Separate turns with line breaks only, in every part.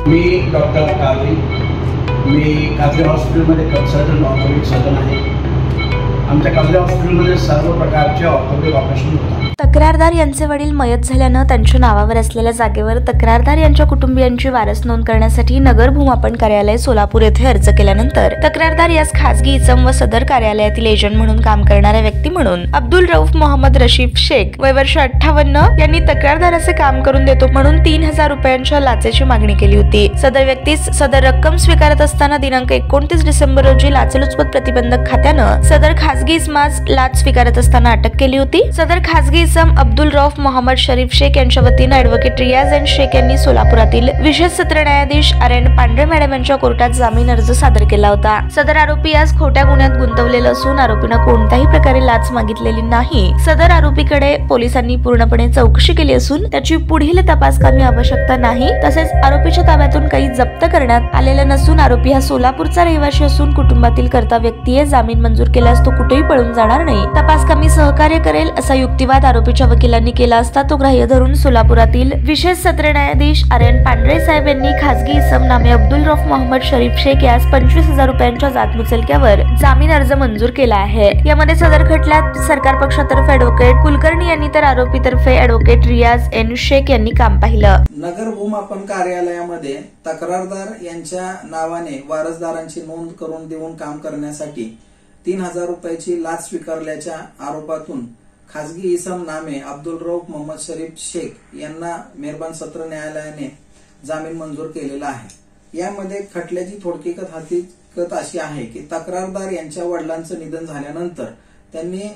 मी doctor काजरी, मी काजरी हॉस्पिटलमध्ये consultant orthopaedic surgeon आहे। आमच्या काजरी हॉस्पिटलमध्ये सर्व प्रकारचे ऑर्थोपेडिक ऑपरेशन होतात।
तक्रारदार यांचे वडील मयत झाल्यानं त्यांच्या नावावर असलेल्या जागेवर तक्रारदार यांच्या कुटुंबियांची वारस नोंद करण्यासाठी नगर भूमापन कार्यालय सोलापूर येथे अर्ज केल्यानंतर तक्रारदार यास खासगी इसम व सदर कार्यालयातील एजंट म्हणून काम करणाऱ्या व्यक्ती म्हणून अब्दुल रऊफ मोहम्मद रशीफ शेख वय वर्ष 58 यांनी तक्रारदाराचे काम करून देतो म्हणून 3000 रुपयांच्या लाचेची मागणी केली होती। सदर व्यक्तीस सदर रक्कम स्वीकारत असताना दिनांक 29 डिसेंबर रोजी लाचलुचपत प्रतिबंधक खात्यानं सदर खासगी इसमास लाच स्वीकारत असताना अटक केली होती। सदर खासगी इसम अब्दुल रऊफ मोहम्मद शरीफ शेख यांच्या वतीने ॲडव्होकेट रियाज एन शेख यांनी सोलापुरातील विशेष सत्र न्यायाधीश आर.एन. पांढरे मॅडम यांच्या कोर्टात जामीन अर्ज सादर केला होता। सदर आरोपी आज खोट्या गुन्ह्यात गुंतवलेला असून आरोपीनं कोणत्याही प्रकारे लाच मागितलेली नाही। सदर आरोपीकडे पोलिसांनी पूर्णपणे चौकशी केली असून त्याची पुढील तपासकामी आवश्यकता नाही। तसेच आरोपीच्या ताब्यातून काही जप्त करण्यात आलेलं नसून आरोपी हा सोलापूरचा रहिवासी असून कुटुंबातील कर्ता व्यक्ती आहे। जामीन मंजूर केल्यास तो कुठेही पळून जाणार नाही, तपासकामी सहकार्य करेल असा युक्तिवाद आरोपीच्या वकिलांनी केला असता तो ग्राह्य धरून सोलापुरातील विशेष सत्र न्यायाधीश आर.एन. पांढरे साहेब यांनी खासगी इसम नामे अब्दुल रऊफ मोहम्मद शरीफ शेख यास 25,000 रुपयांच्या जात मुचलक्यावर जामीन अर्ज मंजूर केला आहे। यामध्ये सदर खटल्यात सरकार पक्षातर्फे ॲडव्होकेट कुलकर्णी यांनी तर आरोपीतर्फे ॲडव्होकेट रियाज एन शेख यांनी काम पाहिलं।
नगर भूमापन कार्यालयामध्ये तक्रारदार यांच्या नावाने वारसदारांची नोंद करून देऊन काम करण्यासाठी 3000 रुपयाची लाच स्वीकारल्याच्या आरोपातून खासगी इसम नामे अब्दुल रऊफ मोहम्मद शरीफ शेख यांना मेहरबान सत्र न्यायालयाने जामीन मंजूर केलेला आहे। यामध्ये खटल्याची थोडकी हकीकत अशी आहे की तक्रारदार यांच्या वडिलांचं निधन झाल्यानंतर त्यांनी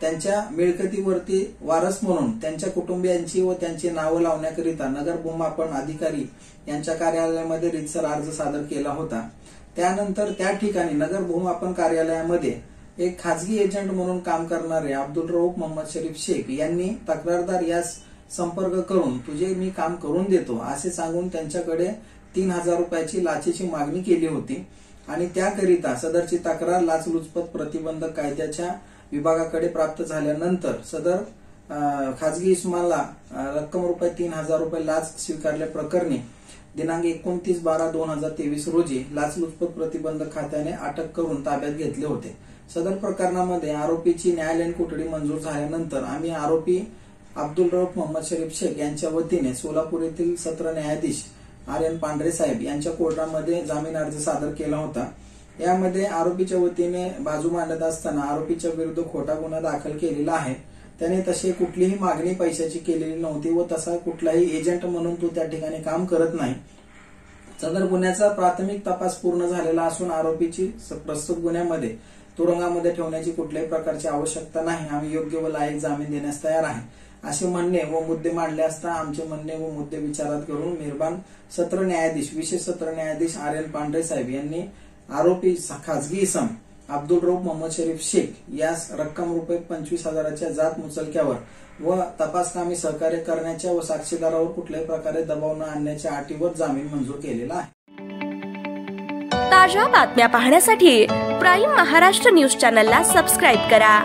त्यांच्या मिळकतीवरती वारस म्हणून त्यांच्या कुटुंबियांची व त्यांची नावं लावण्याकरिता नगर भूमापन अधिकारी यांच्या कार्यालयामध्ये रीतसर अर्ज सादर केला होता। त्यानंतर त्या ठिकाणी नगर भूमापन कार्यालयामध्ये एक खासगी एजंट म्हणून काम करणारे अब्दुल रऊफ मोहम्मद शरीफ शेख यांनी तक्रारदार यास संपर्क करून तुझे मी काम करून देतो असे सांगून त्यांच्याकडे 3000 रुपयाची लाचेची मागणी केली होती आणि त्याकरिता सदरची तक्रार लाचलुचपत प्रतिबंधक कायद्याच्या विभागाकडे प्राप्त झाल्यानंतर सदर खासगी इस्माला रक्कम रुपये 3000 रुपये लाच स्वीकारल्या प्रकरणी दिनांक 29/12/2023 रोजी लाचलुचपत प्रतिबंधक खात्याने अटक करून ताब्यात घेतले होते। सदर प्रकरणामध्ये आरोपीची न्यायालयीन कोठडी मंजूर झाल्यानंतर आम्ही आरोपी अब्दुल रऊफ मोहम्मद शरीफ शेख यांच्या वतीने सोलापूर येथील सत्र न्यायाधीश आर.एन. पांढरे साहेब यांच्या कोर्टामध्ये जामीन अर्ज सादर केला होता। यामध्ये आरोपीच्या वतीने बाजू मांडत असताना आरोपीच्या विरुद्ध खोटा गुन्हा दाखल केलेला आहे। त्याने तशी कुठलीही मागणी पैशाची केलेली नव्हती व तसा कुठलाही एजंट म्हणून तो त्या ठिकाणी काम करत नाही। सदर गुन्ह्याचा प्राथमिक तपास पूर्ण झालेला असून आरोपीची प्रस्तुत गुन्ह्यामध्ये तुरुंगामध्ये ठेवण्याची कुठल्याही प्रकारची आवश्यकता नाही। आम्ही योग्य व लायक जामीन देण्यास तयार आहे असे म्हणणे व मुद्दे मांडले असता आमचे म्हणणे व मुद्दे विचारात घेऊन मेहरबान सत्र न्यायाधीश विशेष सत्र न्यायाधीश आर.एन. पांढरे साहेब यांनी आरोपी खासगी इसम अब्दुल रऊफ मोहम्मद शरीफ शेख यास रक्कम रुपये 25,000च्या जात मुचलक्यावर व तपासकामी सहकार्य करण्याच्या व साक्षीदारावर कुठल्याही प्रकारे दबाव न आणण्याच्या अटीवर जामीन मंजूर केलेला आहे।
ताज्या बातम्या पाहण्यासाठी प्राईम महाराष्ट्र न्यूज चॅनलला सबस्क्राईब करा।